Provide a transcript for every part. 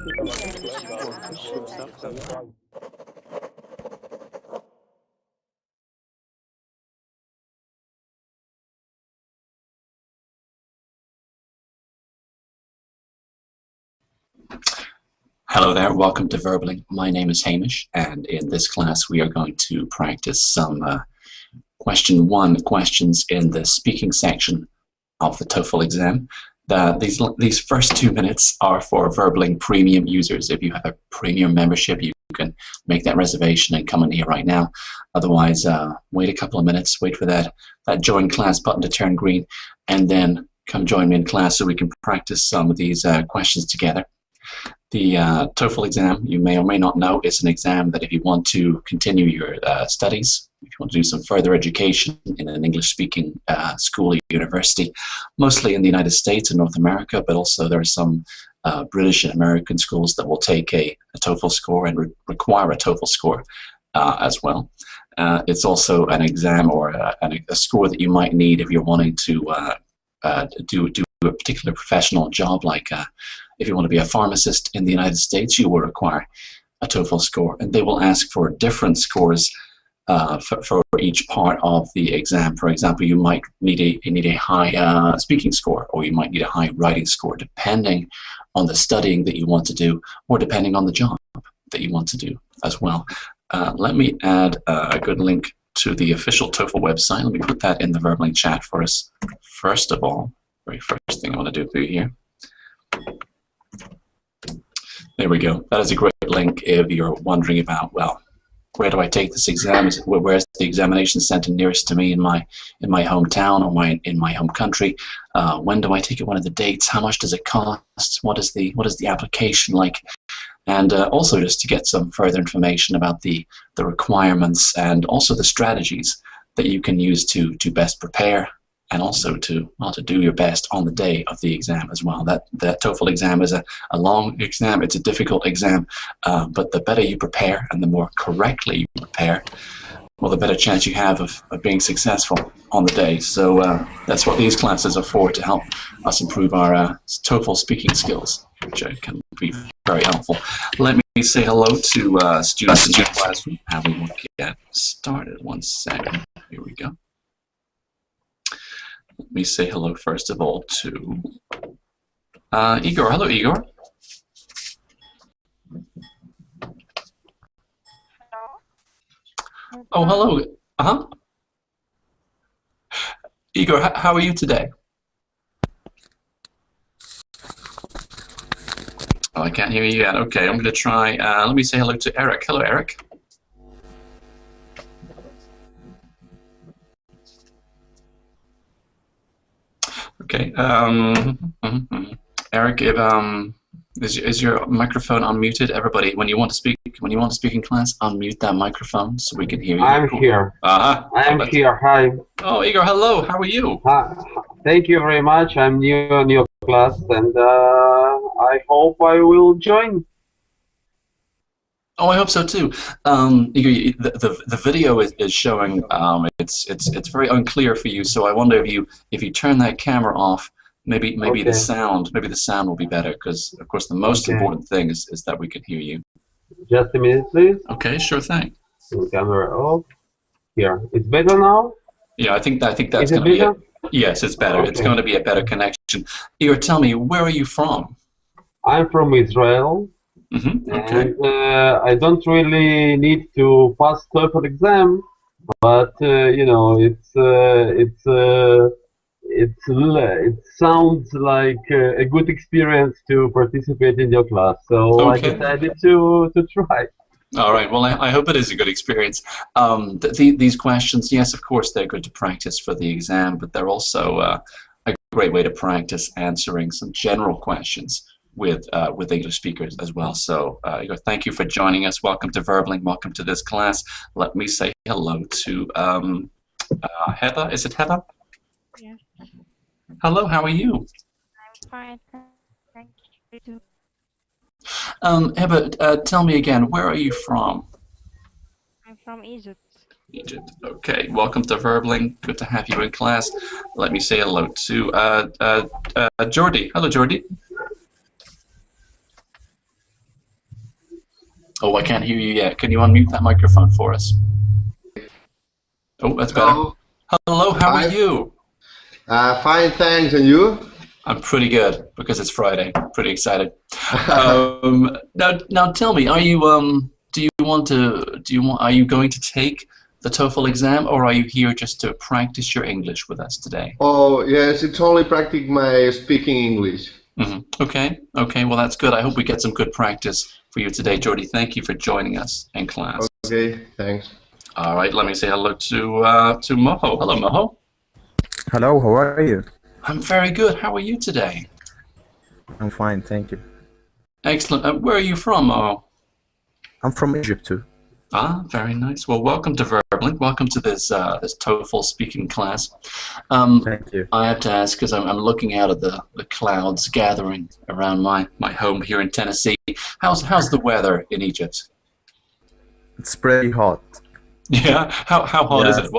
Hello there, welcome to Verbling. My name is Hamish, and in this class we are going to practice some question 1 questions in the speaking section of the Toefl exam. These first 2 minutes are for Verbling premium users. If you have a premium membership, you can make that reservation and come in here right now. Otherwise, wait a couple of minutes, wait for that join class button to turn green, and then come join me in class so we can practice some of these questions together. The Toefl exam, you may or may not know, is an exam that if you want to continue your studies, if you want to do some further education in an English-speaking school or university, mostly in the United States and North America, but also there are some British and American schools that will take a Toefl score and require a Toefl score as well. It's also an exam or a score that you might need if you're wanting to do a particular professional job, like if you want to be a pharmacist in the United States, you will require a Toefl score, and they will ask for different scores for each part of the exam. For example, you might need a high speaking score, or you might need a high writing score, depending on the studying that you want to do, or depending on the job that you want to do as well. Let me add a good link to the official Toefl website. Let me put that in the Verbling chat for us. First of all, very first thing I want to do for you here. There we go. That is a great link if you're wondering about, well, where do I take this exam? Where's the examination center nearest to me in my hometown or in my home country? When do I take it? What are the dates? How much does it cost? What is the application like? And also just to get some further information about the requirements and also the strategies that you can use to best prepare, and also to do your best on the day of the exam as well. That Toefl exam is a long exam. It's a difficult exam, but the better you prepare and the more correctly you prepare, well, the better chance you have of being successful on the day. So that's what these classes are for, to help us improve our Toefl speaking skills, which can be very helpful. Let me say hello to students in the classroom, and we will get started. 1 second. Here we go. Let me say hello first of all to Igor. Hello, Igor. Hello. Oh, hello. Igor, how are you today? Oh, I can't hear you yet. Okay, I'm going to try. Let me say hello to Eric. Hello, Eric. Okay. Eric, if is your microphone unmuted? Everybody, when you want to speak in class, unmute that microphone so we can hear you. I'm here. I am here. Hi. Oh, Igor, hello. How are you? Thank you very much. I'm new in your class, and I hope I will join. Oh, I hope so too. Igor, the video is showing. It's very unclear for you, so I wonder if you turn that camera off, maybe Okay. the sound will be better, because of course the most important thing is that we can hear you. Just a minute, please. Okay, sure thing. Camera off. Here. It's better now? Yeah, I think that's Is going it to be better? yes, it's better. Okay. It's going to be a better connection. Igor, tell me, where are you from? I'm from Israel. Okay. And I don't really need to pass Toefl exam, but you know, it sounds like a good experience to participate in your class. So I decided to try. All right. Well, I hope it is a good experience. These questions, yes, of course, they're good to practice for the exam, but they're also a great way to practice answering some general questions with English speakers as well. So, Igor, thank you for joining us. Welcome to Verbling. Welcome to this class. Let me say hello to Heather. Is it Heather? Yes. Hello. How are you? I'm fine. Thank you. Heather, tell me again. Where are you from? I'm from Egypt. Egypt. Okay. Welcome to Verbling. Good to have you in class. Let me say hello to Jordi. Hello, Jordi. Oh, I can't hear you yet. Can you unmute that microphone for us? Oh, that's better. Hello. Hello, how are Hi. you? Fine, thanks. And you? I'm pretty good because it's Friday. Pretty excited. Now tell me, are you are you going to take the TOEFL exam, or are you here just to practice your English with us today? Oh, yes, it's only practice my speaking English. Okay, well that's good. I hope we get some good practice for you today, Jordy. Thank you for joining us in class. Okay, thanks. All right, let me say hello to Moho. Hello, Moho. Hello, how are you? I'm very good. How are you today? I'm fine, thank you. Excellent. Where are you from, Moho? I'm from Egypt too. Ah, very nice. Well, welcome to Verbling. Welcome to this this TOEFL speaking class. Thank you. I have to ask because I'm looking out at the clouds gathering around my home here in Tennessee. How's the weather in Egypt? It's pretty hot. Yeah. How hot is Yeah, it?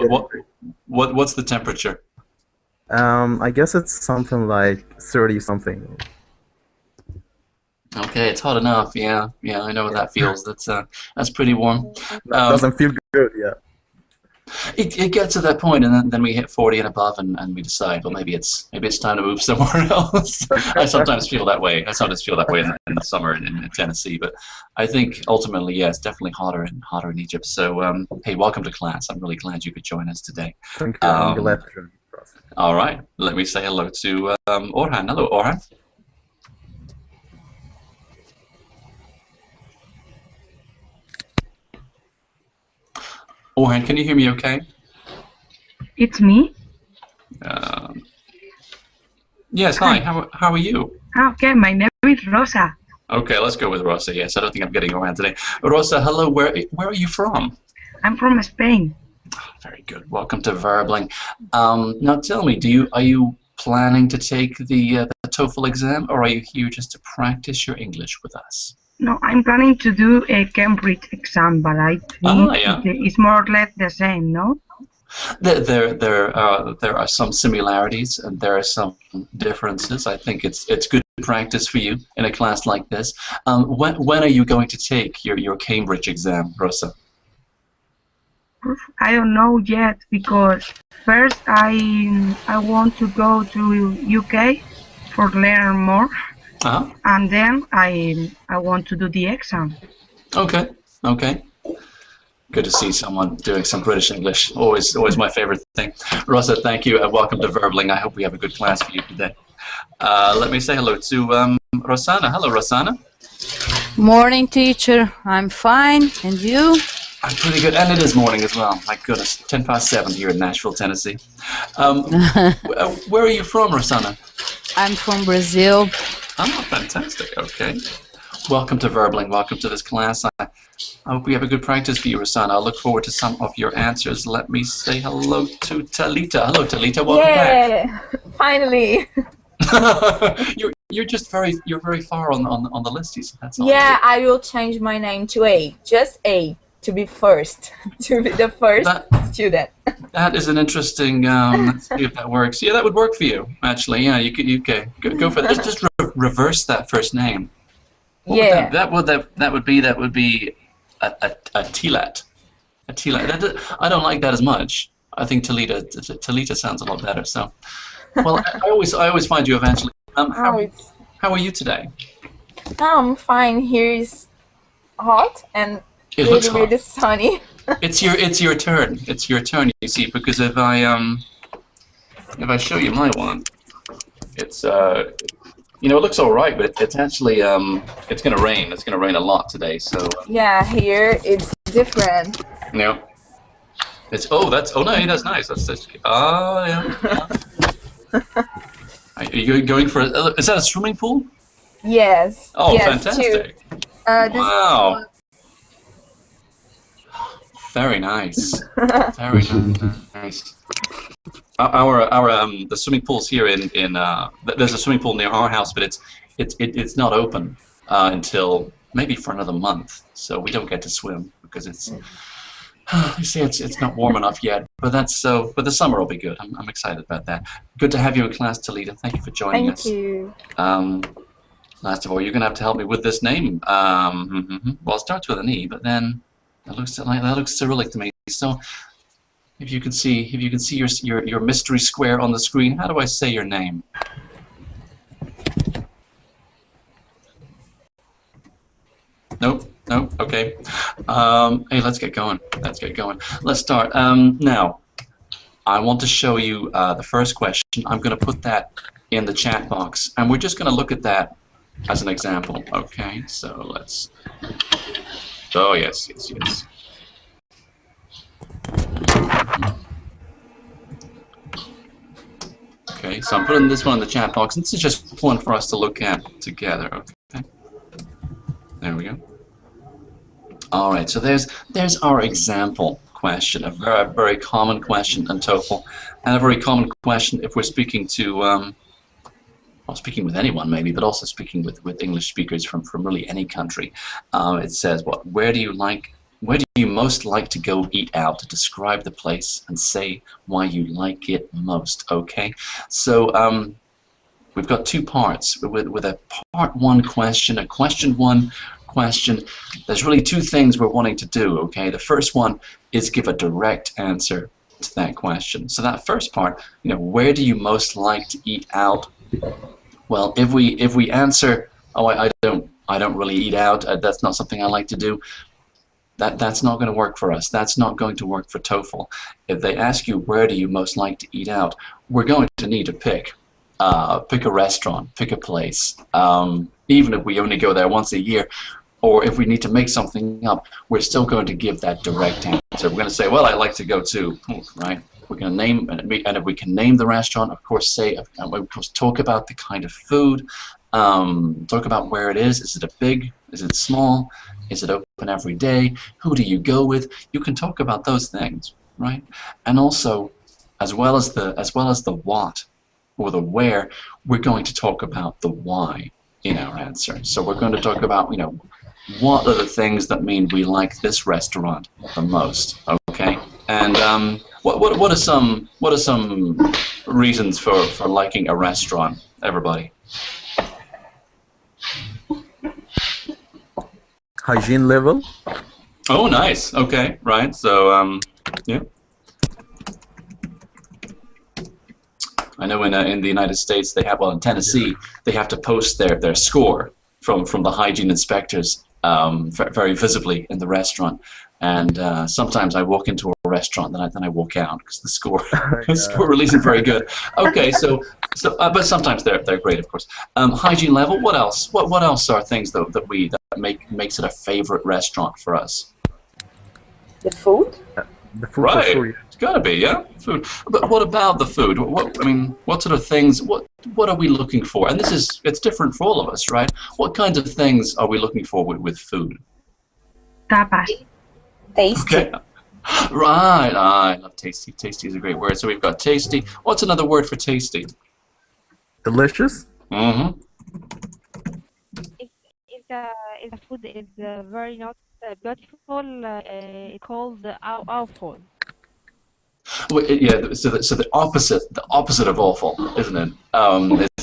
What's the temperature? I guess it's something like 30 something. Okay, it's hot enough. Yeah, I know what that feels. That's pretty warm. Doesn't feel good, yeah. It gets to that point, and then we hit 40 and above, and we decide, well, maybe it's time to move somewhere else. I sometimes feel that way. I sometimes feel that way in the summer in Tennessee, but I think ultimately, yeah, it's definitely hotter in Egypt. So, hey, welcome to class. I'm really glad you could join us today. Thank you. I'm glad to join you. All right, let me say hello to Orhan. Hello, Orhan. Orhan, can you hear me okay? It's me? Yes, hi. How are you? Okay, my name is Rosa. Okay, let's go with Rosa. Yes, I don't think I'm getting Orhan today. Rosa, hello. Where are you from? I'm from Spain. Oh, very good. Welcome to Verbling. Now tell me, are you planning to take the TOEFL exam, or are you here just to practice your English with us? No, I'm planning to do a Cambridge exam, but I think it's more or less the same, no? There are some similarities and there are some differences. I think it's good practice for you in a class like this. When are you going to take your Cambridge exam, Rosa? I don't know yet, because first I want to go to UK for learn more, and then I want to do the exam. Okay. Good to see someone doing some British English. Always my favorite thing. Rosa, thank you. Welcome to Verbling. I hope we have a good class for you today. Let me say hello to Rosanna. Hello, Rosanna. Morning, teacher. I'm fine. And you? I'm pretty good. And it is morning as well. My goodness, 7:10 here in Nashville, Tennessee. Where are you from, Rosanna? I'm from Brazil. Oh, fantastic. Okay. Welcome to Verbling. Welcome to this class. I hope we have a good practice for you, Rosanna. I look forward to some of your answers. Let me say hello to Talita. Hello, Talita. Welcome back. Finally. You're very far on the list. That's all. Yeah, I will change my name to A. Just A. To be first. To be the first student. That is an interesting. Let's see if that works. Yeah, that would work for you. Actually, yeah, you could go for that. Just reverse that first name. What that would be a Tilat. A Tilat. I don't like that as much. I think Talita sounds a lot better. So, well, I always find you eventually. How are you today? I'm fine. Here is hot and it looks hot. Really sunny. It's your turn. It's your turn. You see, because if I show you my one, it's you know, it looks all right, but it's actually it's gonna rain. It's gonna rain a lot today. So yeah, here it's different. Yeah. It's no, that's nice. That's yeah. Are you going for is that a swimming pool? Yes. Oh, yes, fantastic! Wow. Very nice. Very nice. The swimming pools here in there's a swimming pool near our house, but it's not open until maybe for another month, so we don't get to swim because it's you see it's not warm enough yet. But but the summer will be good. I'm excited about that. Good to have you in class, Talita. Thank you for joining us. Thank you. last of all, you're going to have to help me with this name. Well, it starts with an E, but then that looks Cyrillic to me. So if you can see your mystery square on the screen, how do I say your name? Nope. Nope. Okay. Hey, let's get going. Let's get going. Let's start. Now, I want to show you the first question. I'm going to put that in the chat box, and we're just going to look at that as an example. Okay. So let's. Oh yes, yes, yes. Okay. So I'm putting this one in the chat box. This is just one for us to look at together. Okay. There we go. All right, so there's our example question, a very common question in TOEFL, and a very common question if we're speaking to, well, speaking with anyone maybe, but also speaking with English speakers from really any country. It says, what? Where do you most like to go eat out? To describe the place and say why you like it most. Okay, so we've got two parts with a part one question, a question one question. There's really two things we're wanting to do. Okay, the first one is give a direct answer to that question. So that first part, you know, where do you most like to eat out? Well, if we answer, oh, I don't really eat out. That's not something I like to do. That's not going to work for us. That's not going to work for TOEFL. If they ask you where do you most like to eat out, we're going to need to pick a restaurant, pick a place. Even if we only go there once a year, or if we need to make something up, we're still going to give that direct answer. We're going to say, well, I like to go to, right? We're going to name, and if we can name the restaurant, of course, of course, talk about the kind of food, talk about where it is. Is it is it small? Is it open every day? Who do you go with? You can talk about those things, right? And also, as well as the what or the where, we're going to talk about the why in our answer. So we're going to talk about, you know, what are the things that mean we like this restaurant the most, okay? And what are some reasons for liking a restaurant, everybody? Hygiene level. Oh, nice. Okay, right. So yeah. I know in the United States they have, well, in Tennessee they have to post their score from the hygiene inspectors very visibly in the restaurant, and sometimes I walk into a restaurant then I walk out because the score score really isn't very good. Okay, so but sometimes they're great, of course. Hygiene level. What else? What else are things that makes it a favorite restaurant for us? The food. The food, right. for sure. It's gotta be, yeah, food. But what about the food? I mean, what sort of things? What are we looking for? And it's different for all of us, right? What kinds of things are we looking for with food? Tapas. Tasty. Okay. Right. I love tasty. Tasty is a great word. So we've got tasty. What's another word for tasty? Delicious. Mm-hmm. If the food is very not beautiful, it's called awful. Well, yeah. So the opposite of awful, isn't it?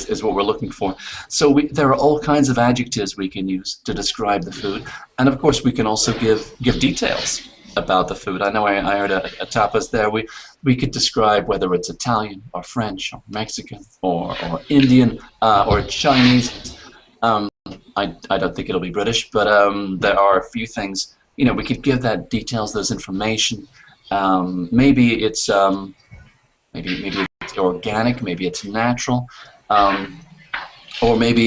Is what we're looking for. So there are all kinds of adjectives we can use to describe the food, and of course we can also give details about the food. I know I heard a tapas there. We could describe whether it's Italian or French or Mexican or Indian or Chinese. I don't think it'll be British, but there are a few things. You know, we could give that details, those information. Maybe it's organic, maybe it's natural, or maybe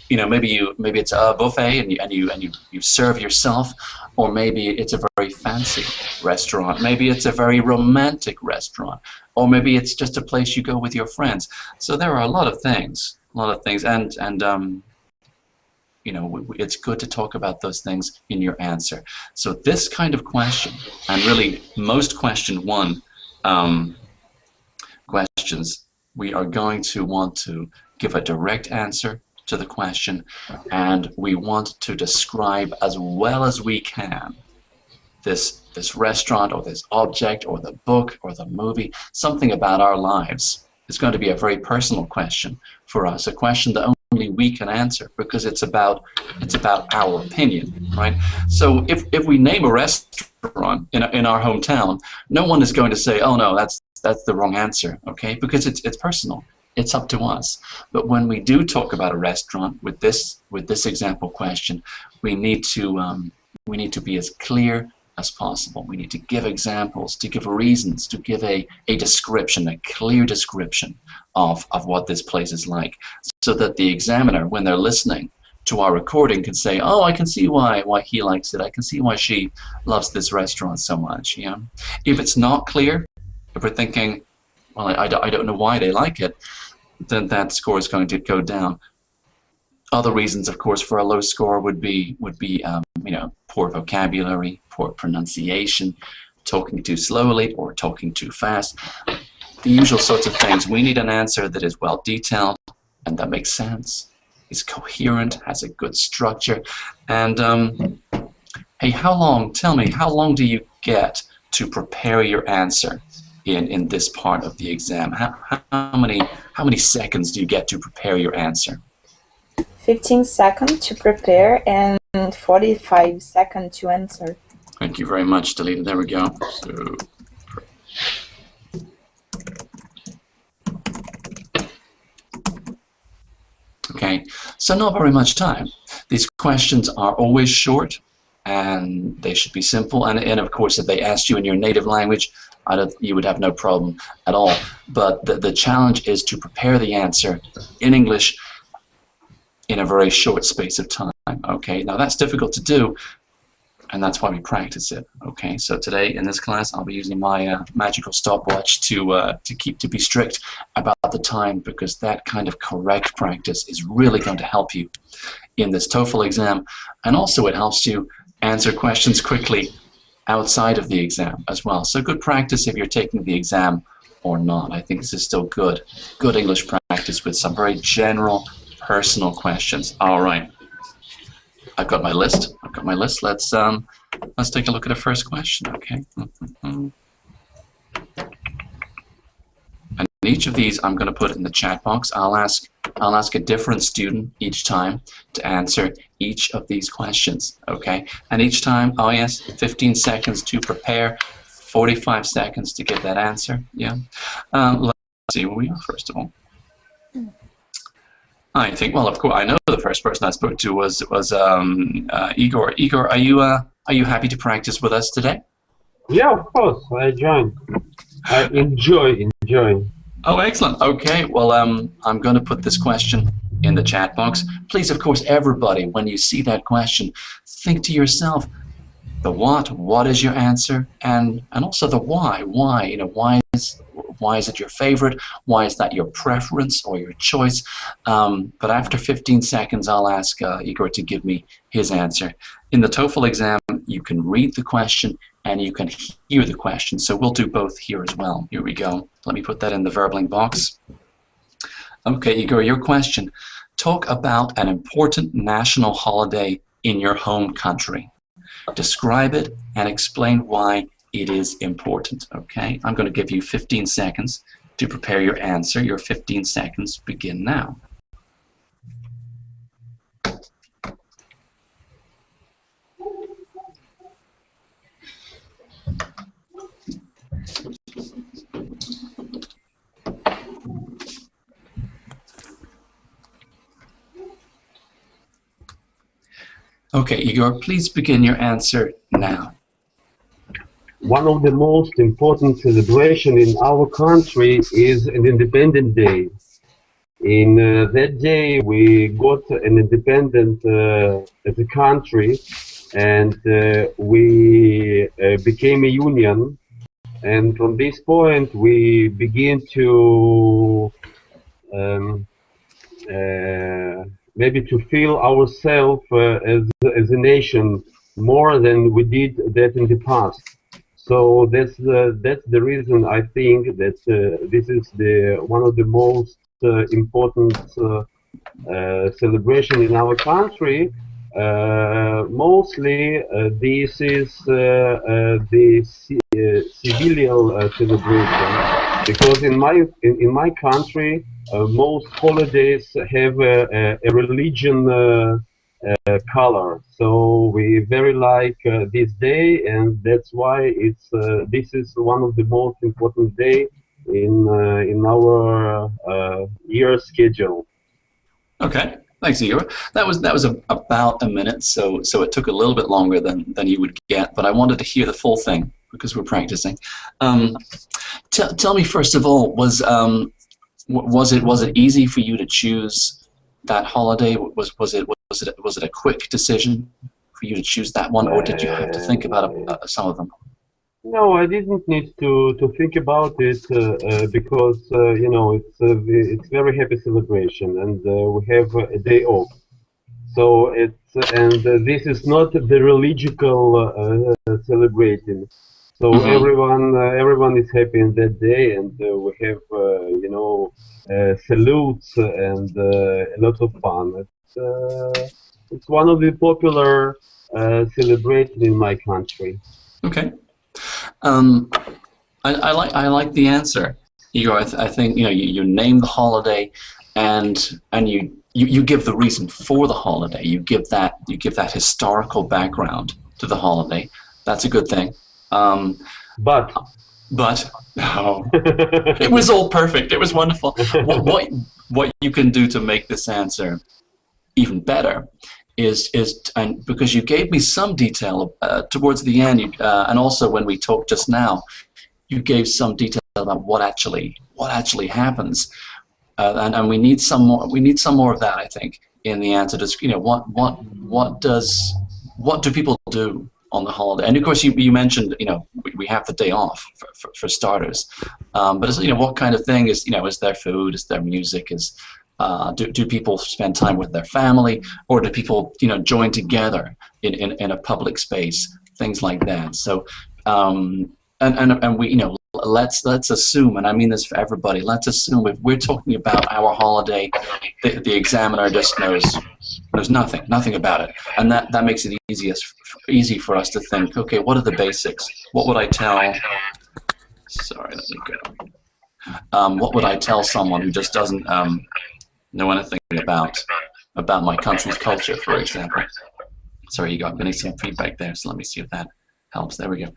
you know, maybe it's a buffet and you serve yourself, or maybe it's a very fancy restaurant, maybe it's a very romantic restaurant, or maybe it's just a place you go with your friends. So there are a lot of things, and you know, it's good to talk about those things in your answer. So this kind of question, and really most question one questions, we are going to want to give a direct answer to the question, and we want to describe as well as we can this restaurant or this object or the book or the movie, something about our lives. It's going to be a very personal question for us, a question that only we can answer, because it's about our opinion, right? So if we name a restaurant in our hometown, no one is going to say, oh no, that's the wrong answer, okay? Because it's personal. It's up to us. But when we do talk about a restaurant with this example question, we need to be as clear as possible. We need to give examples, to give reasons, to give a description, a clear description of what this place is like, so that the examiner, when they're listening to our recording, can say, oh, I can see why he likes it. I can see why she loves this restaurant so much. Yeah. If it's not clear, if we're thinking, well, I don't know why they like it, then that score is going to go down. Other reasons, of course, for a low score would be you know, poor vocabulary, poor pronunciation, talking too slowly or talking too fast. The usual sorts of things. We need an answer that is well detailed and that makes sense, is coherent, has a good structure. And hey, tell me, how long do you get to prepare your answer in this part of the exam? How many seconds do you get to prepare your answer? 15 seconds to prepare and 45 seconds to answer. Thank you very much, Dalita. There we go. So, okay, so not very much time. These questions are always short, and they should be simple. And of course, if they asked you in your native language, you would have no problem at all. But the challenge is to prepare the answer in English in a very short space of time. Okay, now that's difficult to do, and that's why we practice it. Okay, so today in this class I'll be using my magical stopwatch to be strict about the time, because that kind of correct practice is really going to help you in this TOEFL exam, and also it helps you answer questions quickly outside of the exam as well. So good practice if you're taking the exam or not. I think this is still good English practice with some very general personal questions. All right, I've got my list. Let's take a look at the first question. Okay. And each of these I'm going to put in the chat box. I'll ask a different student each time to answer each of these questions. Okay. And each time, oh yes, 15 seconds to prepare, 45 seconds to get that answer. Yeah. Let's see where we are first of all. I think, well, of course, I know the first person I spoke to was Igor. Igor, are you happy to practice with us today? Yeah, of course. I join. I enjoy. Oh, excellent. Okay. Well, I'm going to put this question in the chat box. Please, of course, everybody, when you see that question, think to yourself the what is your answer, and also the why. Why? You know, why is it your favorite? Why is that your preference or your choice? But after 15 seconds, I'll ask Igor to give me his answer. In the TOEFL exam, you can read the question and you can hear the question. So we'll do both here as well. Here we go. Let me put that in the verbaling box. Okay, Igor, your question. Talk about an important national holiday in your home country. Describe it and explain why it is important. Okay, I'm going to give you 15 seconds to prepare your answer. Your 15 seconds begin now. Okay, Igor, please begin your answer now. One of the most important celebrations in our country is an Independence Day. In that day, we got an independent as a country, and we became a union. And from this point, we begin to maybe to feel ourselves as a nation more than we did that in the past. So that's the reason I think that this is one of the most important celebration in our country. Mostly this is the civilian celebration, because in my country most holidays have a religion color. So we very like this day, and that's why this is one of the most important day in our year schedule. Okay, thanks, Igor. That was about a minute, so it took a little bit longer than you would get, but I wanted to hear the full thing because we're practicing. Tell me first of all, was it easy for you to choose that holiday? Was it a quick decision for you to choose that one, or did you have to think about some of them? No, I didn't need to think about it because you know it's very happy celebration, and we have a day off. So this is not the religical celebrating. So everyone is happy in that day, and we have you know salutes and a lot of fun. It's one of the popular celebrating in my country. Okay. I like the answer, Igor. I think you name the holiday, and you give the reason for the holiday. You give that historical background to the holiday. That's a good thing. But no, it was all perfect. It was wonderful. What you can do to make this answer even better is and because you gave me some detail towards the end, and also when we talked just now, you gave some detail about what actually happens, and we need some more. We need some more of that, I think, in the answer. Just what do people do on the holiday? And of course, you mentioned we have the day off for starters, but what kind of thing is is there food? Is there music? Do people spend time with their family, or do people join together in a public space, things like that? So and we let's assume, and I mean this for everybody, let's assume if we're talking about our holiday, the examiner just knows nothing about it, and that makes it easy for us to think, okay, what are the basics? What would I tell? Sorry, let me go. What would I tell someone who just doesn't know anything about my country's culture, for example? Sorry, you got getting some feedback there, so let me see if that helps. There we go.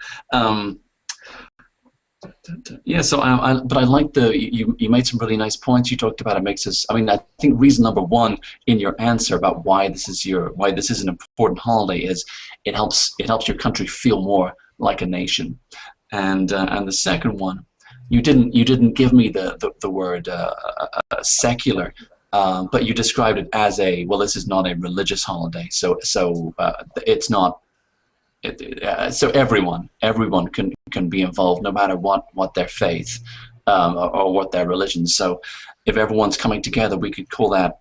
Yeah, so but I like you made some really nice points. You talked about it makes us. I mean, I think reason number one in your answer about why this is an important holiday is it helps your country feel more like a nation, and the second one, you didn't give me the word secular. But you described it as this is not a religious holiday, so it's not. So everyone can be involved, no matter what their faith or what their religion. So if everyone's coming together, we could call that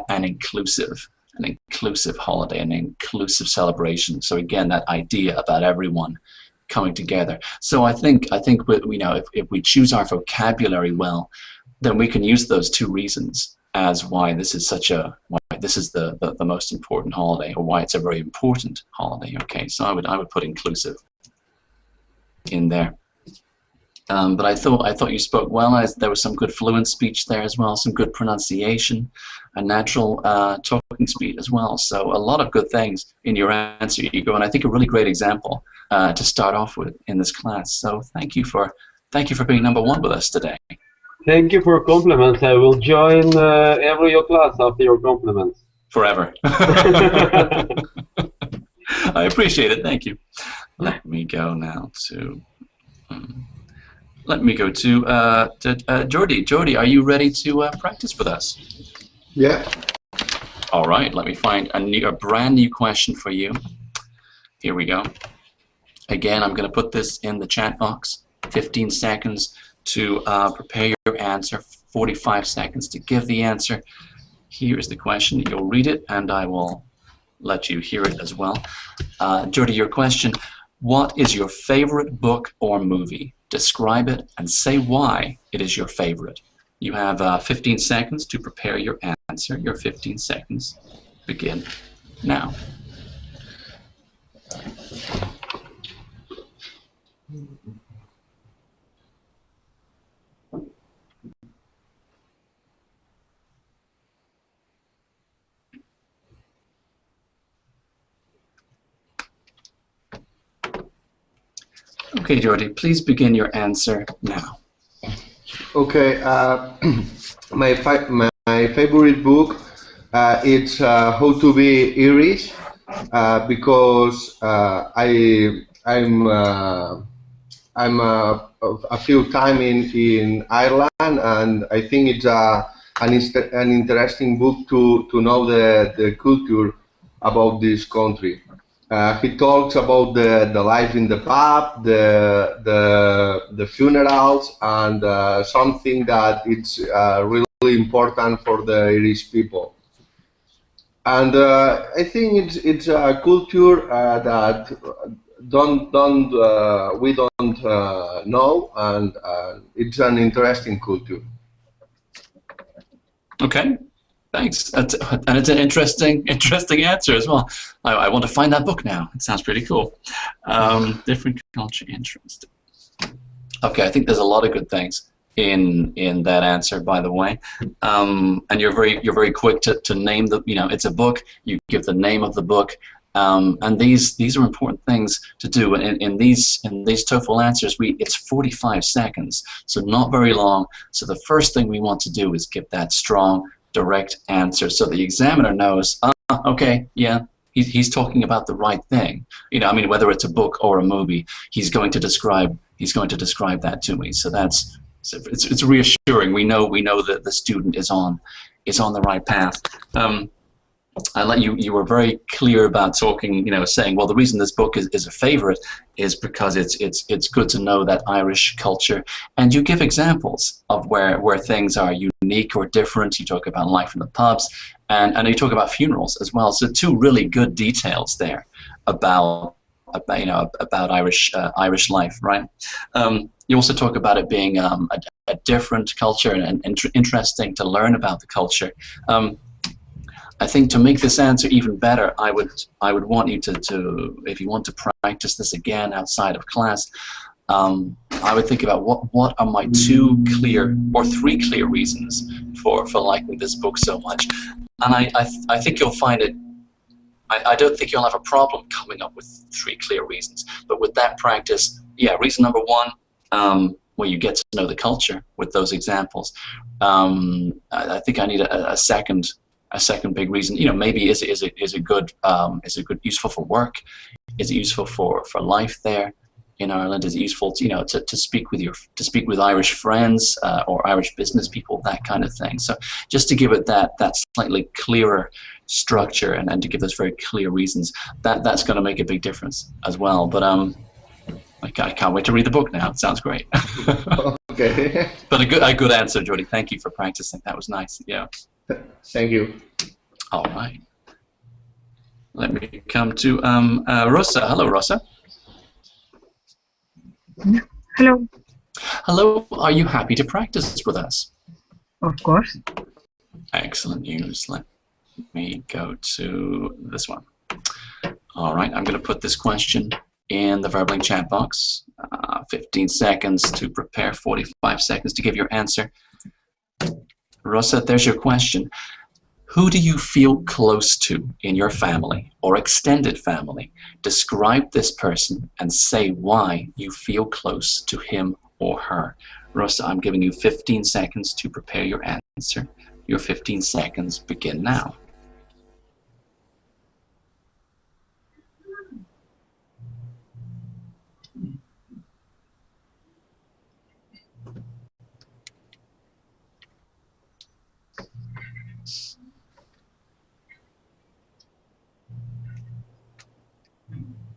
an inclusive holiday, an inclusive celebration. So again, that idea about everyone coming together. So I think if we choose our vocabulary well, then we can use those two reasons as why this is the most important holiday, or why it's a very important holiday. Okay, so I would put inclusive in there. But I thought you spoke well. There was some good fluent speech there as well, some good pronunciation, and natural talking speed as well. So a lot of good things in your answer, Igor, and I think a really great example to start off with in this class. So thank you for being number one with us today. Thank you for compliments. I will join every your class after your compliments. Forever. I appreciate it. Thank you. Let me go now to. Let me go to Jordy. Jordy, are you ready to practice with us? Yeah. All right. Let me find a brand new question for you. Here we go. Again, I'm going to put this in the chat box. 15 seconds to prepare your answer. 45 seconds to give the answer. Here is the question. You'll read it, and I will let you hear it as well. Jordy, your question: what is your favorite book or movie? Describe it and say why it is your favorite. You have 15 seconds to prepare your answer. Your 15 seconds begin now. Okay, Jordi, please begin your answer now. Okay, my favorite book it's How to Be Irish because I'm a few time in Ireland, and I think it's an interesting book to know the culture about this country. He talks about the life in the pub, the funerals, and something that it's really important for the Irish people. And I think it's a culture that we don't know, and it's an interesting culture. Okay, thanks. And it's an interesting answer as well. I want to find that book now. It sounds pretty cool. Different culture, interesting. Okay, I think there's a lot of good things in that answer, by the way. And you're very quick to name the, it's a book. You give the name of the book. And these are important things to do. And in these TOEFL answers, it's 45 seconds, so not very long. So the first thing we want to do is give that strong, direct answer, so the examiner knows, okay, yeah, he's talking about the right thing. I mean, whether it's a book or a movie, he's going to describe that to me. So it's reassuring. We know that the student is on the right path. You were very clear about talking, saying, well, the reason this book is a favorite is because it's good to know that Irish culture, and you give examples of where things are unique or different. You talk about life in the pubs, and you talk about funerals as well. So two really good details there about Irish life, right? You also talk about it being a different culture and interesting to learn about the culture. I think to make this answer even better, I would want you to if you want to practice this again outside of class, I would think about what are my 2 clear or 3 clear reasons for liking this book so much. And I think you'll find it. I don't think you'll have a problem coming up with 3 clear reasons. But with that practice, yeah, reason number 1, where you get to know the culture with those examples. I think I need a second big reason. Maybe is it good useful for work? Is it useful for life there in Ireland? Is it useful to speak with Irish friends or Irish business people, that kind of thing? So just to give it that slightly clearer structure and to give those very clear reasons, that's going to make a big difference as well. But I can't wait to read the book now. It sounds great. Okay. But a good answer, Jordi. Thank you for practicing. That was nice. Yeah. Thank you. All right. Let me come to Rosa. Hello, Rosa. Hello. Hello. Are you happy to practice with us? Of course. Excellent news. Let me go to this one. All right. I'm going to put this question in the Verbling chat box. 15 seconds to prepare, 45 seconds to give your answer. Rosa, there's your question. Who do you feel close to in your family or extended family? Describe this person and say why you feel close to him or her. Rosa, I'm giving you 15 seconds to prepare your answer. Your 15 seconds begin now.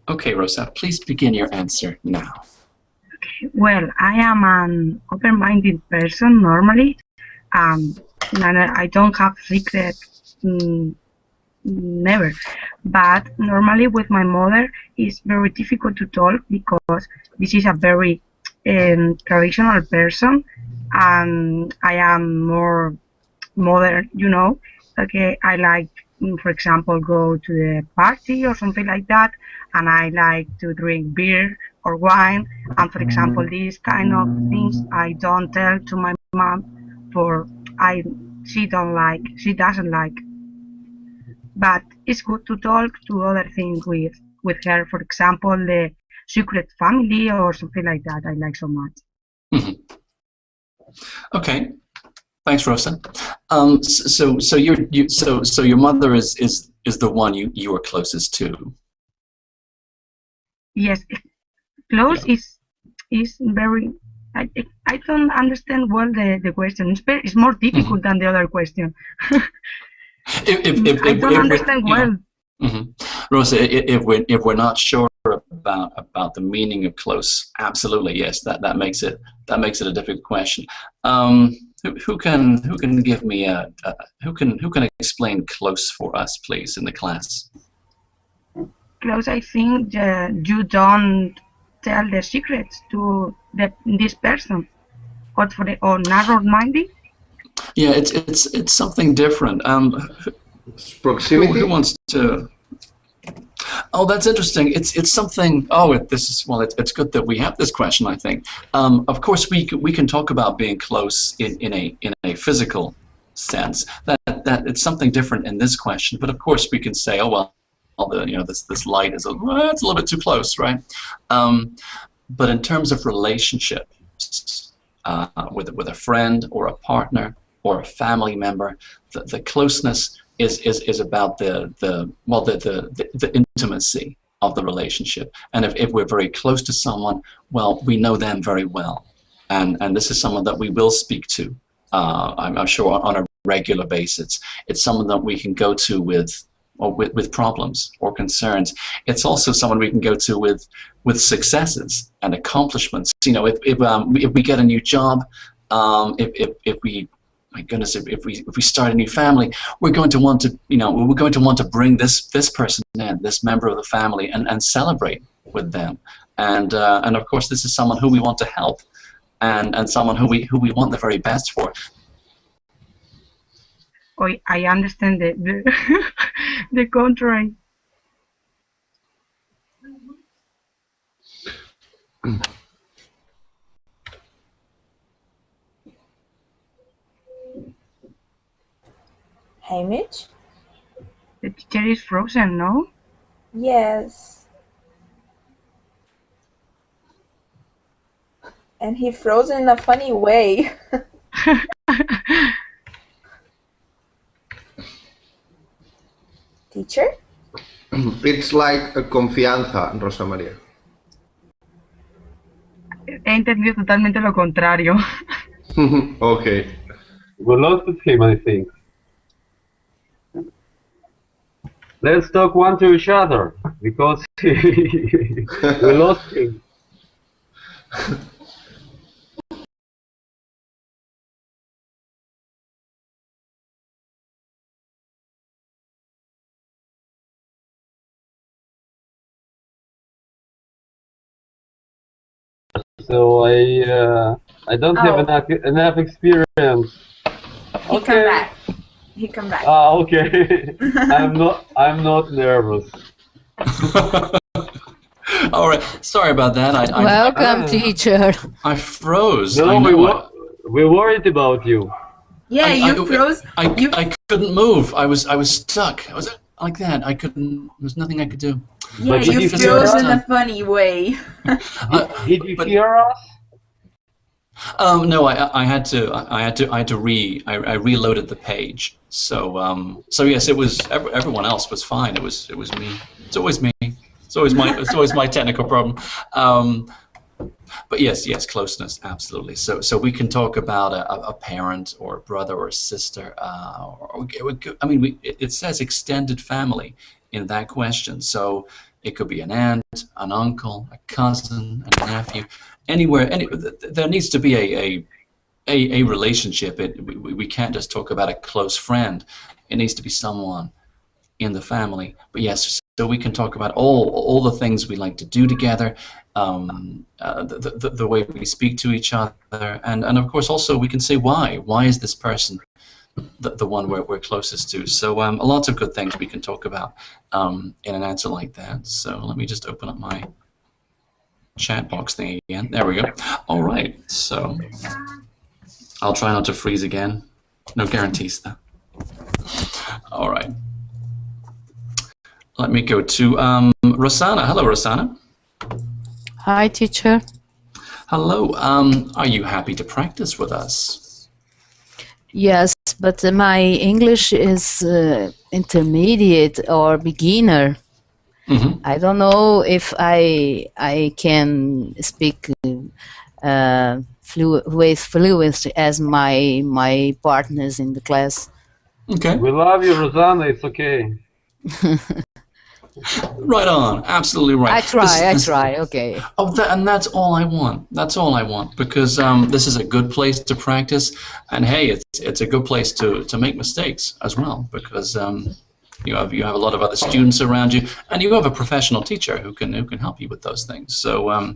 Okay, Rosa, please begin your answer now. Well, I am an open-minded person normally, and I don't have secrets, never. But normally with my mother, it's very difficult to talk because this is a very traditional person, and I am more modern, Okay, I like, for example, go to the party or something like that, and I like to drink beer or wine. And for example, these kind of things I don't tell to my mom, she doesn't like. But it's good to talk to other things with her. For example, the secret family or something like that. I like so much. Mm-hmm. Okay, thanks, Rosa. So your mother is the one you are closest to. Yes, close is very. I don't understand well the question. It's more difficult than the other question. I don't understand well. Rosa, if we're not sure about the meaning of close, absolutely yes, that makes it a difficult question. Who can give me who can explain close for us, please, in the class? Close, I think you don't tell the secrets to this person, or narrow-minded. Yeah, it's something different. Proximity. Who wants to? Oh, that's interesting. It's something. Oh, it's good that we have this question. I think. Of course, we can talk about being close in a physical sense. That it's something different in this question. But of course, we can say, oh well, this light is it's a little bit too close, right? But in terms of relationships, with a friend or a partner or a family member, the closeness is about the intimacy of the relationship. And if we're very close to someone, well, we know them very well, and this is someone that we will speak to. I'm sure on a regular basis. It's someone that we can go to with problems or concerns. It's also someone we can go to with successes and accomplishments. If we get a new job, if we, my goodness, if we start a new family, we're going to want to bring this person in, this member of the family, and celebrate with them. And of course, this is someone who we want to help, and someone who we want the very best for. Oh, I understand the contrary. Hamish? The teacher is frozen, no? Yes. And he frozen in a funny way. Teacher? It's like a confianza, Rosa María. He entendido totalmente lo contrario. Okay. We lost him, I think. Let's talk one to each other, because we lost him. So I don't have enough experience. He come back. He come back. Ah, okay. I'm not nervous. All right. Sorry about that. Welcome, teacher. I froze. No, we worried about you. Yeah, you froze. I couldn't move. I was stuck. I was like that. I couldn't. There's nothing I could do. Yeah, you froze in a funny way. Did you hear us? No, I had to reloaded the page. So yes, it was everyone else was fine. It was me. It's always me. It's always my technical problem. But yes, closeness, absolutely. So we can talk about a parent or a brother or a sister. It says extended family in that question. So it could be an aunt, an uncle, a cousin, a nephew, anywhere. There needs to be a relationship. We can't just talk about a close friend. It needs to be someone in the family. But yes, so we can talk about all the things we like to do together, the way we speak to each other, and of course also we can say why. Why is this person the one we're closest to? So lots of good things we can talk about in an answer like that. So let me just open up my chat box thing again. There we go. All right. So I'll try not to freeze again. No guarantees though. All right. Let me go to Rosanna. Hello, Rosanna. Hi, teacher. Hello. Are you happy to practice with us? Yes, but my English is intermediate or beginner. Mm-hmm. I don't know if I can speak with fluency as my partners in the class. Okay. We love you, Rosanna. It's okay. Right on. Absolutely right. I try. Okay. Oh, and that's all I want. That's all I want, because this is a good place to practice, and hey, it's a good place to make mistakes as well, because you have a lot of other students around you, and you have a professional teacher who can help you with those things. So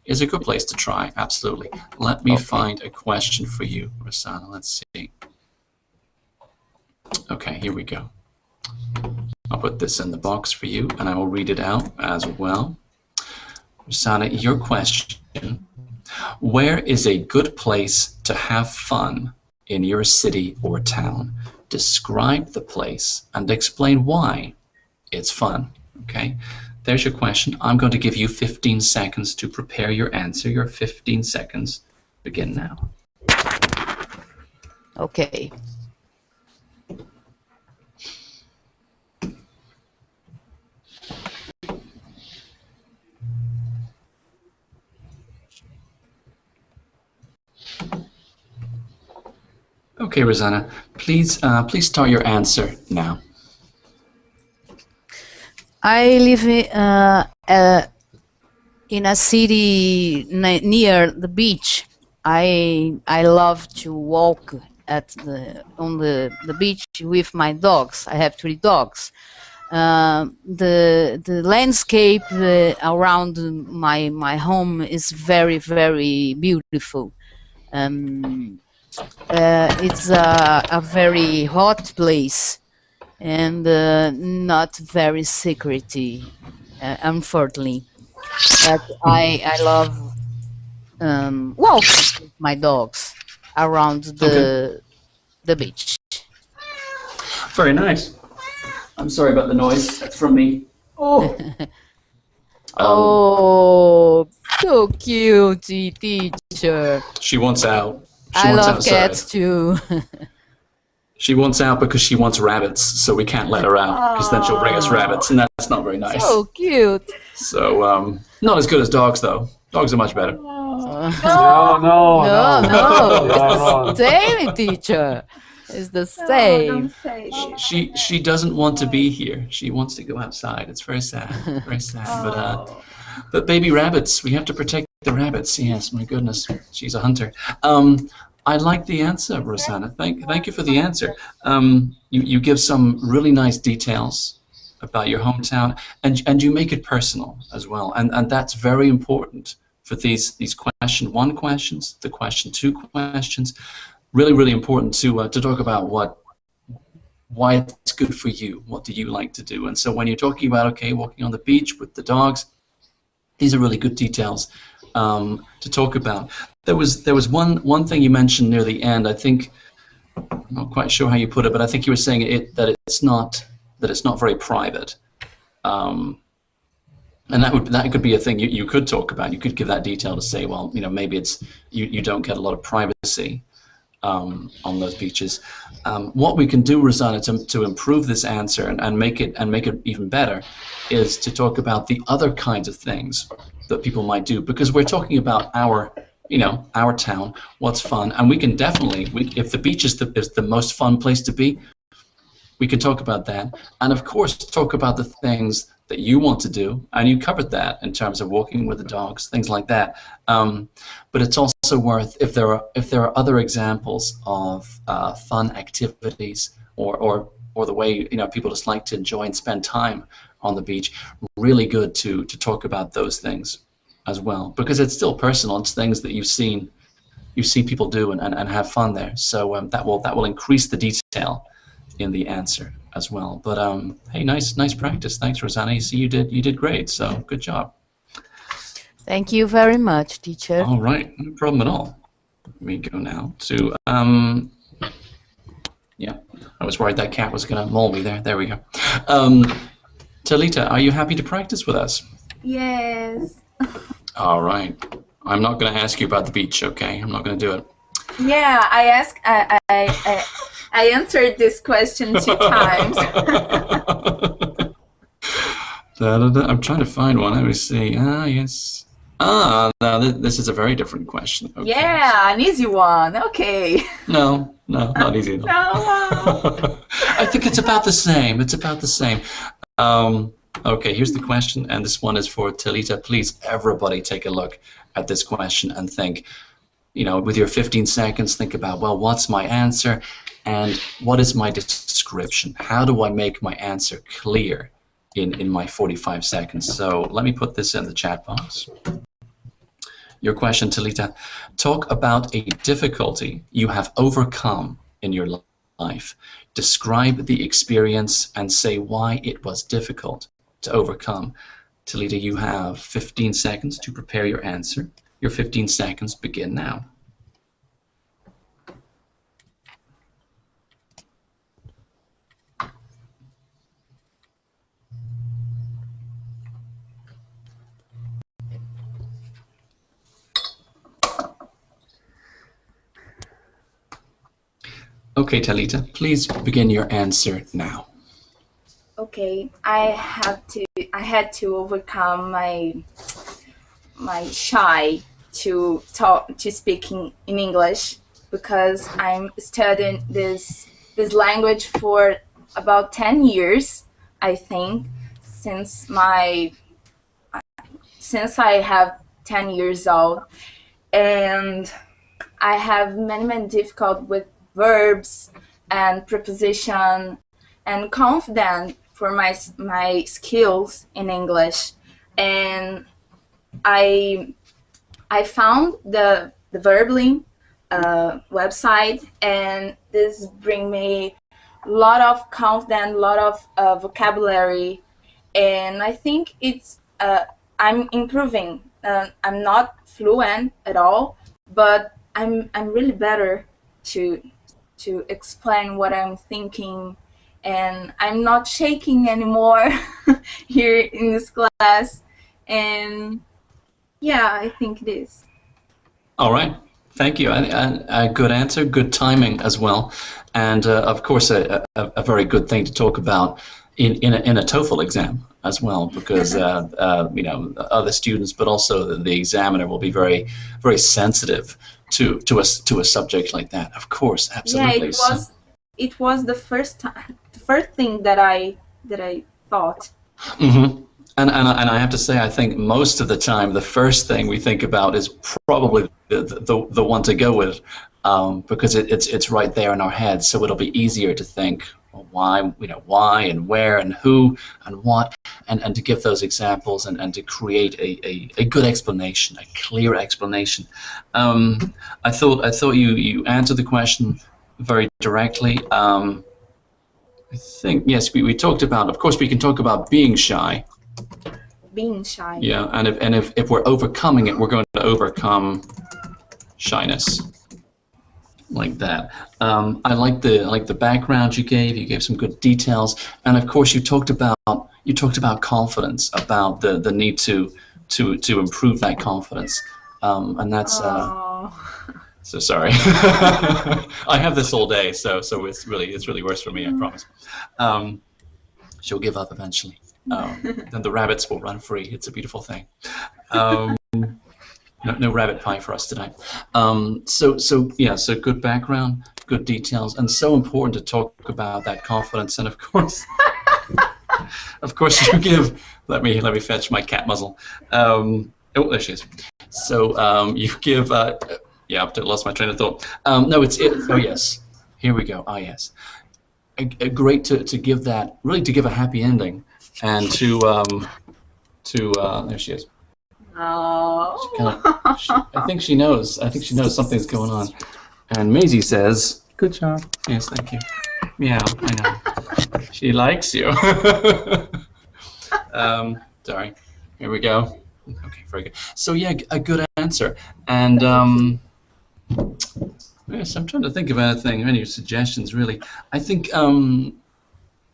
it's a good place to try. Absolutely. Let me find a question for you, Rosanna. Let's see. Okay, here we go. I'll put this in the box for you, and I will read it out as well. Rosanna, your question: where is a good place to have fun in your city or town? Describe the place and explain why it's fun. Okay, there's your question. I'm going to give you 15 seconds to prepare your answer. Your 15 seconds begin now. Okay. Okay, Rosanna, please start your answer now. I live in a city near the beach. I love to walk on the beach with my dogs. I have 3 dogs. The landscape around my home is very, very beautiful. It's a very hot place and not very security, unfortunately. But I love walking with my dogs around the beach. Very nice. I'm sorry about the noise. That's from me. Oh. Oh, so cute, teacher. She wants out. I love outside. cats too. She wants out because she wants rabbits, so we can't let her out, because then she'll bring us rabbits, and that's not very nice. So cute. So, not as good as dogs, though. Dogs are much better. No. Same, teacher. It's the same. She doesn't want to be here. She wants to go outside. It's very sad. Very sad. But baby rabbits, we have to protect the rabbits. Yes, my goodness. She's a hunter. I like the answer, Rosanna. Thank you for the answer. You give some really nice details about your hometown, and you make it personal as well. And that's very important for these question 1 questions, the question 2 questions. Really, really important to talk about why it's good for you. What do you like to do? And so when you're talking about, okay, walking on the beach with the dogs, these are really good details to talk about. There was one thing you mentioned near the end. I think, I'm not quite sure how you put it, but I think you were saying that it's not very private. And that could be a thing you could talk about. You could give that detail to say, well, maybe it's you don't get a lot of privacy on those beaches. What we can do, Rosanna, to improve this answer and make it even better, is to talk about the other kinds of things that people might do, because we're talking about our town, what's fun, and we can definitely, if the beach is the most fun place to be, we can talk about that, and of course talk about the things that you want to do, and you covered that in terms of walking with the dogs, things like that. But it's also worth, if there are other examples of fun activities or the way people just like to enjoy and spend time on the beach, really good to talk about those things as well, because it's still personal. It's things that you've seen people do and have fun there. So that will increase the detail in the answer as well. But hey, nice practice. Thanks, Rosanna. You see, you did great. So good job. Thank you very much, teacher. All right, no problem at all. Let me go now to yeah. I was worried that cat was going to maul me there. There we go. Talita, are you happy to practice with us? Yes. All right. I'm not going to ask you about the beach, okay? I'm not going to do it. Yeah, I answered this question 2 times. I'm trying to find one. Let me see. Ah, yes. Ah, now this is a very different question. Okay. Yeah, an easy one. Okay. No, not easy at all. No. I think it's about the same. It's about the same. Okay, here's the question, and this one is for Talita. Please, everybody, take a look at this question and think, you know, with your 15 seconds, think about, well, what's my answer, and what is my description? How do I make my answer clear in my 45 seconds? So let me put this in the chat box. Your question, Talita. Talk about a difficulty you have overcome in your life. Describe the experience and say why it was difficult to overcome. Talita, you have 15 seconds to prepare your answer. Your 15 seconds begin now. Okay, Talita, please begin your answer now. Okay, I had to overcome my shy to speak in English, because I'm studying this language for about 10 years, I think, since I have 10 years old, and I have many difficulties with verbs and preposition and confident for my skills in English. And I found the Verbling website, and this bring me a lot of confidence, a lot of vocabulary, and I think it's I'm improving. I'm not fluent at all, but I'm really better to explain what I'm thinking, and I'm not shaking anymore here in this class. And yeah, I think it is. All right. Thank you. A good answer, good timing as well, and of course a very good thing to talk about in a TOEFL exam as well, because you know, other students, but also the examiner will be very sensitive to a subject like that. Of course, absolutely. Yeah, it was the first thing that I thought. Mm-hmm. And I have to say, I think most of the time the first thing we think about is probably the one to go with, because it's right there in our heads. So it'll be easier to think, well, why and where and who and what, and to give those examples and to create a good explanation, a clear explanation. I thought you answered the question very directly. I think, yes, we talked about, of course we can talk about being shy. Being shy. Yeah, and if we're overcoming it, we're going to overcome shyness, like that. I like the background you gave. You gave some good details, and of course you talked about confidence, about the need to improve that confidence, and that's. So sorry. I have this all day, so it's really worse for me, I promise. She'll give up eventually. Then the rabbits will run free. It's a beautiful thing. No rabbit pie for us tonight. So good background, good details, and so important to talk about that confidence. And of course, you give. Let me fetch my cat muzzle. Oh, there she is. So you give. Yeah, I've lost my train of thought. No, it's it. Oh yes, here we go. Ah yes, great to give that. Really to give a happy ending, and to there she is. Oh. I think she knows. I think she knows something's going on. And Maisie says, "Good job." Yes, thank you. Yeah, I know. She likes you. Sorry. Here we go. Okay, very good. So yeah, a good answer. And yes, I'm trying to think of anything, any suggestions really. I think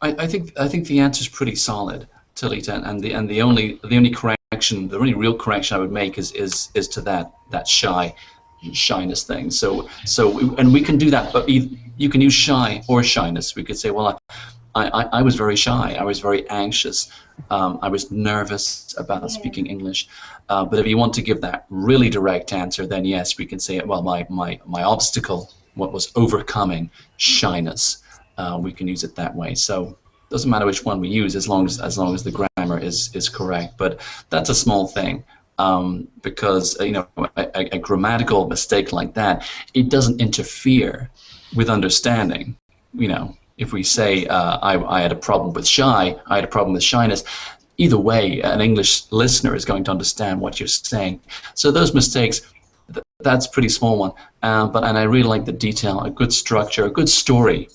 I think the answer is pretty solid, Talita, and the only correct correction, the really real correction I would make is to that shyness thing. So and we can do that, but you can use shy or shyness. We could say, well, I was very shy. I was very anxious. I was nervous about speaking English. But if you want to give that really direct answer, then yes, we can say, well, my obstacle, what was overcoming shyness. We can use it that way. So it doesn't matter which one we use, as long as the grammar is correct. But that's a small thing, because a grammatical mistake like that, it doesn't interfere with understanding. If we say I had a problem with I had a problem with shyness, either way, an English listener is going to understand what you're saying. So those mistakes, that's a pretty small one. And I really like the detail, a good structure, a good story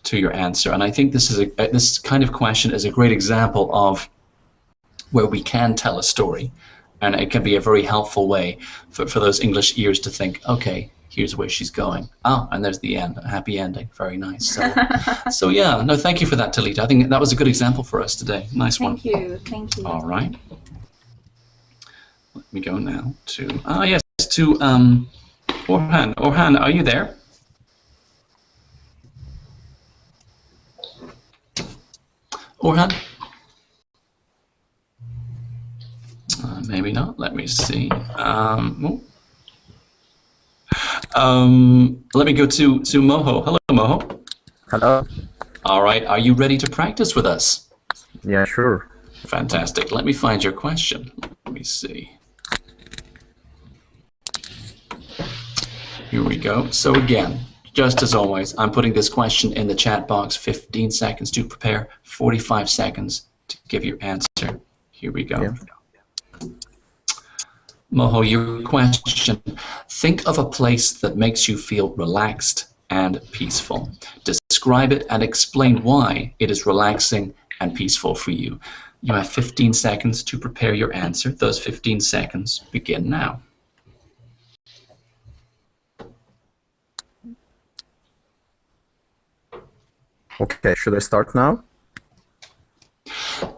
to your answer. And I think this kind of question is a great example of where we can tell a story, and it can be a very helpful way for those English ears to think, okay, here's where she's going. Oh, and there's the end, a happy ending. Very nice. So yeah, no, thank you for that, Talita. I think that was a good example for us today. Nice one. Thank you. All right. Let me go now to yes, to Orhan. Orhan, are you there? Orhan? Maybe not. Let me see. Let me go to Moho. Hello, Moho. Hello. All right. Are you ready to practice with us? Yeah, sure. Fantastic. Let me find your question. Let me see. Here we go. So again, just as always, I'm putting this question in the chat box. 15 seconds to prepare, 45 seconds to give your answer. Here we go. Yeah. Moho, your question. Think of a place that makes you feel relaxed and peaceful. Describe it and explain why it is relaxing and peaceful for you. You have 15 seconds to prepare your answer. Those 15 seconds begin now. Okay, should I start now?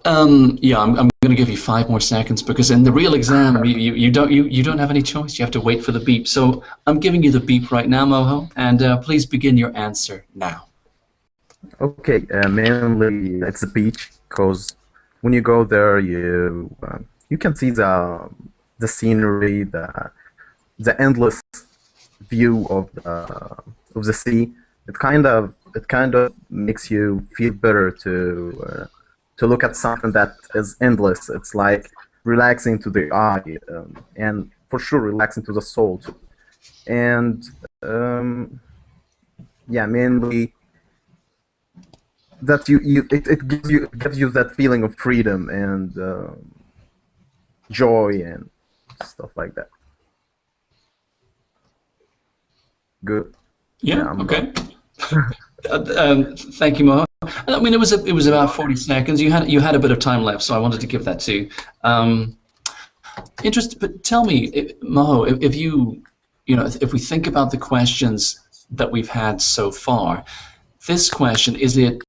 Yeah, I'm going to give you 5 more seconds, because in the real exam you don't have any choice. You have to wait for the beep. So I'm giving you the beep right now, Moho, and please begin your answer now. Okay, mainly it's the beach, because when you go there, you can see the scenery, the endless view of the sea. It kind of makes you feel better to look at something that is endless. It's like relaxing to the eye, and for sure relaxing to the soul too. And yeah, mainly that it gives you that feeling of freedom and joy and stuff like that. Good. Yeah. Okay. Thank you, Moho. I mean, it was about 40 seconds. You had a bit of time left, so I wanted to give that to you. But tell me, Moho, if we think about the questions that we've had so far, this question, is it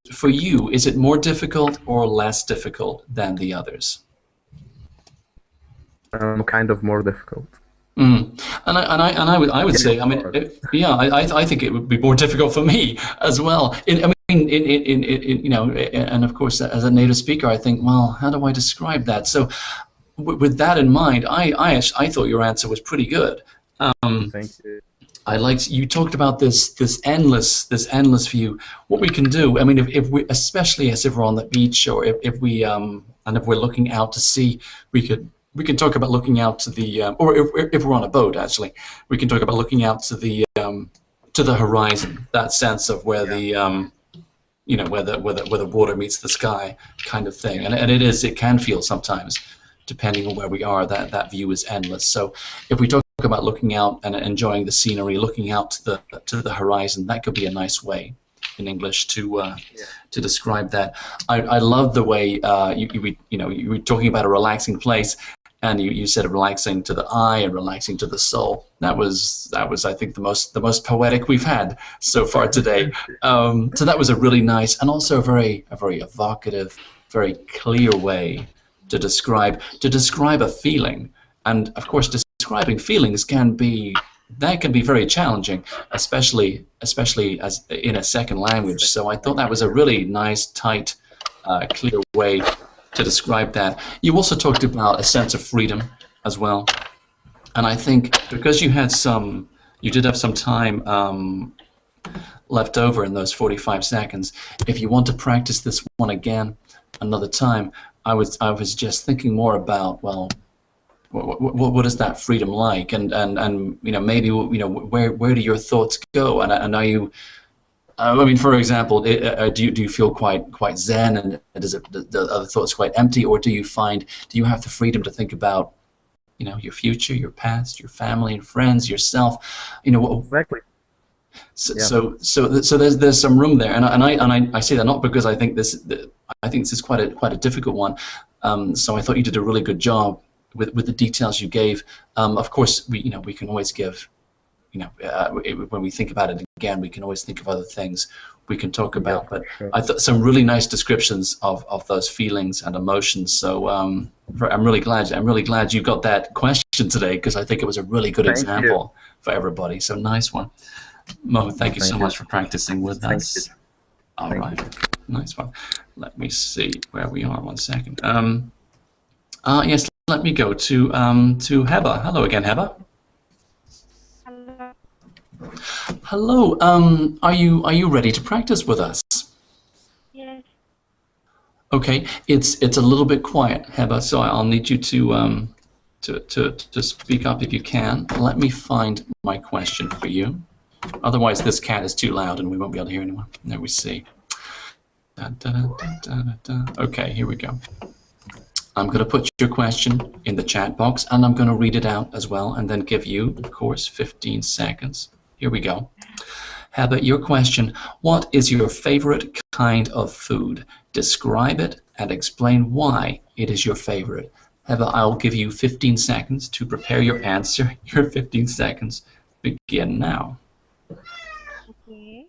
more difficult or less difficult than the others? Kind of more difficult. And I would say, I mean, I think it would be more difficult for me as well. And of course, as a native speaker, I think, well, how do I describe that? So, with that in mind, I thought your answer was pretty good. Thank you. I liked you talked about this endless view. What we can do, I mean, if we, especially as if we're on the beach, or if we're looking out to sea, we can talk about looking out to the, or if we're on a boat, actually, we can talk about looking out to the horizon. That sense of where the where the water meets the sky, kind of thing. And it can feel sometimes, depending on where we are, that view is endless. So if we talk about looking out and enjoying the scenery, looking out to the horizon, that could be a nice way in English to describe that. I love the way you were talking about a relaxing place. And you said relaxing to the eye and relaxing to the soul. That was I think the most poetic we've had so far today. So that was a really nice and also a very evocative, very clear way describe a feeling. And of course, describing feelings can be very challenging, especially as in a second language. So I thought that was a really nice, tight, clear way to describe that. You also talked about a sense of freedom as well, and I think because you did have some time left over in those 45 seconds. If you want to practice this one again another time, I was just thinking more about, well, what is that freedom like, and maybe where do your thoughts go, and are you I mean, for example, do you feel quite zen, and the other thoughts quite empty, or do you have the freedom to think about your future, your past, your family and friends, yourself, Exactly. So there's some room there, and I say that not because I think this is quite a difficult one. So I thought you did a really good job with the details you gave. Of course, we can always give, when we think about it again, we can always think of other things we can talk about. But sure. I thought some really nice descriptions of those feelings and emotions. So I'm really glad you got that question today, because I think it was a really good example for everybody. So nice one. Mo, thank you so much for practicing with us. All right, nice one. Let me see where we are. 1 second. Yes, let me go to Heba. Hello again, Heba. Hello. Hello. Are you ready to practice with us? Yes. Okay. It's a little bit quiet, Heba, so I'll need you to speak up if you can. Let me find my question for you. Otherwise, this cat is too loud and we won't be able to hear anyone. There we see. Okay, here we go. I'm going to put your question in the chat box, and I'm going to read it out as well, and then give you, of course, 15 seconds. Here we go. Heba, your question: what is your favorite kind of food? Describe it and explain why it is your favorite. Heba, I'll give you 15 seconds to prepare your answer. Your 15 seconds begin now. Okay.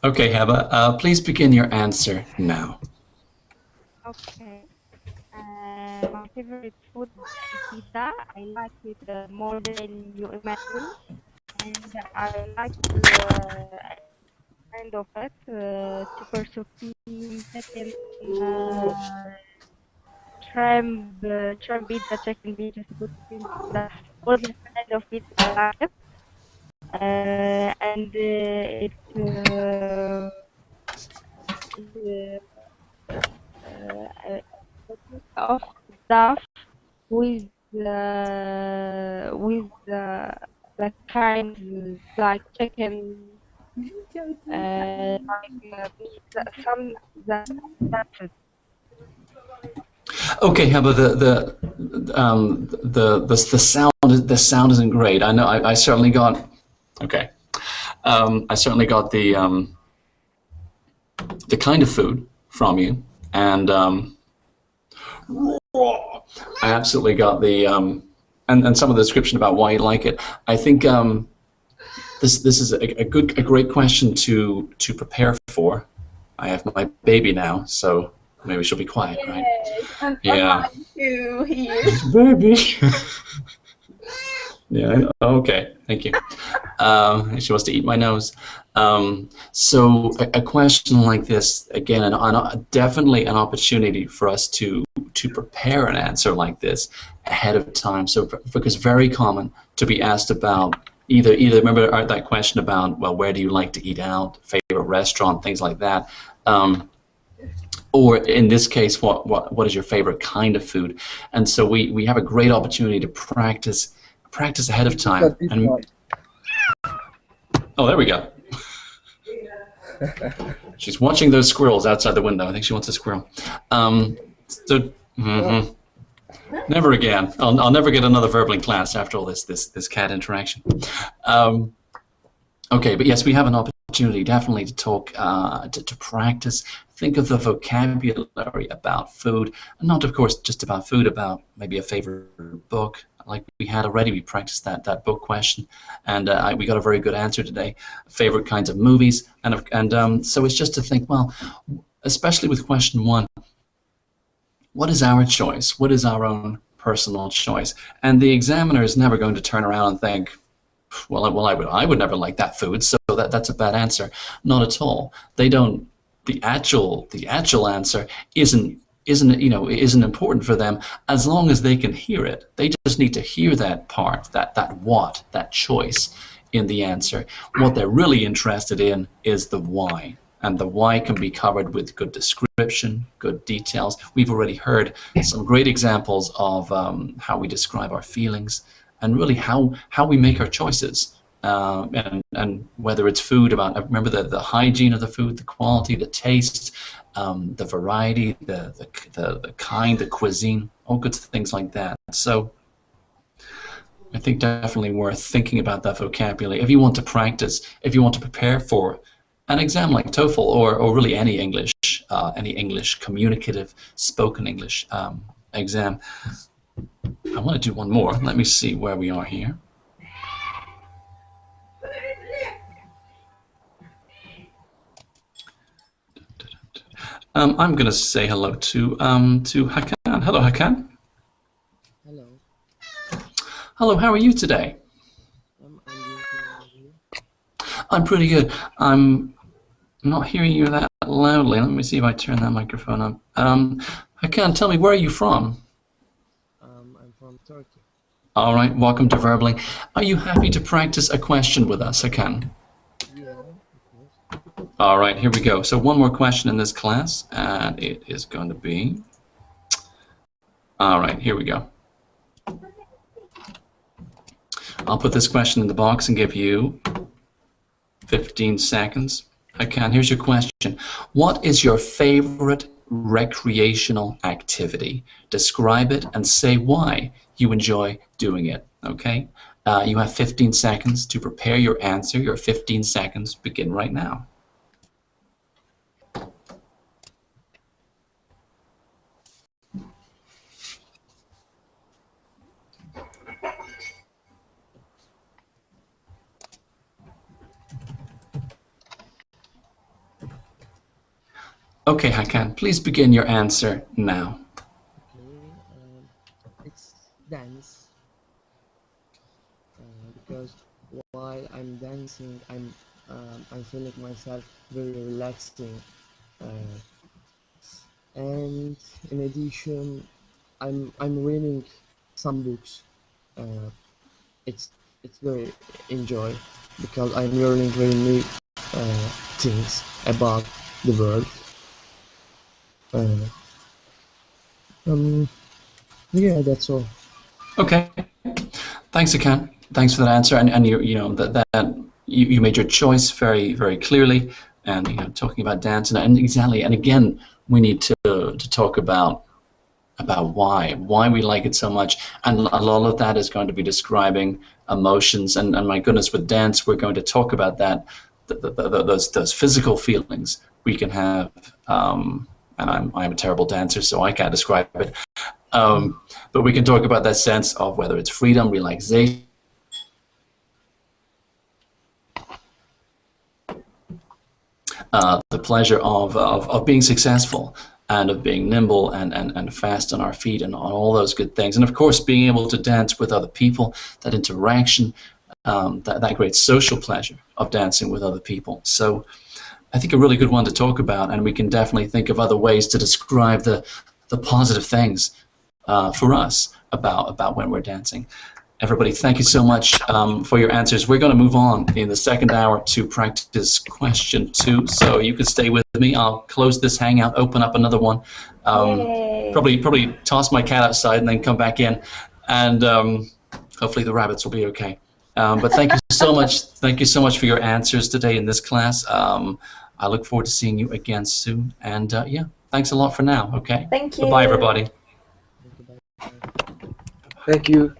Okay, Heba, please begin your answer now. Okay. My favorite food is pizza. I like it more than you imagine, and I like kind of it, super supreme, chicken, shrimp pizza, chicken pizza, super supreme pizza. All this kind of pizza I like it, and it's of stuff with the kind like chicken, meat, some that's it. Okay, Heba, the sound isn't great. I know. I certainly got. Okay, I certainly got the kind of food from you, and I absolutely got the and some of the description about why you like it. I think this is a great question to prepare for. I have my baby now, so maybe she'll be quiet, right? And Yeah. too here. Baby. Yeah. Okay. Thank you. She wants to eat my nose. So a question like this, again, definitely an opportunity for us to prepare an answer like this ahead of time. So because very common to be asked about either remember that question about, well, where do you like to eat out, favorite restaurant, things like that. Or in this case, what is your favorite kind of food? And so we have a great opportunity to practice ahead of time. And, oh, there we go. She's watching those squirrels outside the window. I think she wants a squirrel. Never again. I'll never get another verbling class after all this cat interaction. Okay, but yes, we have an opportunity definitely to talk, to practice think of the vocabulary about food, and not, of course, just about food, about maybe a favorite book. Like we had already, we practiced that book question, and we got a very good answer today. Favorite kinds of movies, and so it's just to think, well, especially with question 1, what is our choice? What is our own personal choice? And the examiner is never going to turn around and think, well, I would never like that food, so that's a bad answer. Not at all. They don't. The actual answer isn't important for them as long as they can hear it. They just need to hear that part, that choice in the answer. What they're really interested in is the why. And the why can be covered with good description, good details. We've already heard some great examples of how we describe our feelings and really how we make our choices. And whether it's food, remember the hygiene of the food, the quality, the taste, the variety, the kind, the cuisine, all good things like that. So I think definitely worth thinking about that vocabulary. If you want to practice, if you want to prepare for an exam like TOEFL or really any English communicative spoken English exam. I want to do one more. Let me see where we are here. I'm going to say hello to Hakan. Hello, Hakan. Hello. Hello. How are you today? I'm pretty good. I'm not hearing you that loudly. Let me see if I turn that microphone up. Hakan, tell me, where are you from? I'm from Turkey. All right. Welcome to Verbling. Are you happy to practice a question with us, Hakan? Yeah, of course. All right. Here we go. So one more question in this class, and it is going to be. All right. Here we go. I'll put this question in the box and give you 15 seconds. Hakan, here's your question. What is your favorite recreational activity? Describe it and say why you enjoy doing it, okay? You have 15 seconds to prepare your answer. Your 15 seconds begin right now. Okay, Hakan, please begin your answer now. Okay, it's dance. Because while I'm dancing, I'm feeling myself very relaxing. And in addition, I'm reading some books. It's very enjoy because I'm learning very new things about the world. Yeah, that's all. Okay. Thanks, Hakan. Thanks for that answer. And you made your choice very, very clearly. And talking about dance and exactly. And again, we need to talk about why we like it so much. And a lot of that is going to be describing emotions. And my goodness, with dance, we're going to talk about that. Those physical feelings we can have. And I'm a terrible dancer, so I can't describe it. But we can talk about that sense of whether it's freedom, relaxation, the pleasure of being successful and of being nimble and fast on our feet and on all those good things. And of course, being able to dance with other people, that interaction, that great social pleasure of dancing with other people. So I think a really good one to talk about, and we can definitely think of other ways to describe the positive things for us about when we're dancing. Everybody, thank you so much for your answers. We're going to move on in the second hour to practice question 2. So you can stay with me. I'll close this hangout, open up another one. Probably toss my cat outside and then come back in, and hopefully the rabbits will be okay. But thank you so much. Thank you so much for your answers today in this class. I look forward to seeing you again soon. And yeah, thanks a lot for now. Okay. Thank you. Goodbye, everybody. Thank you.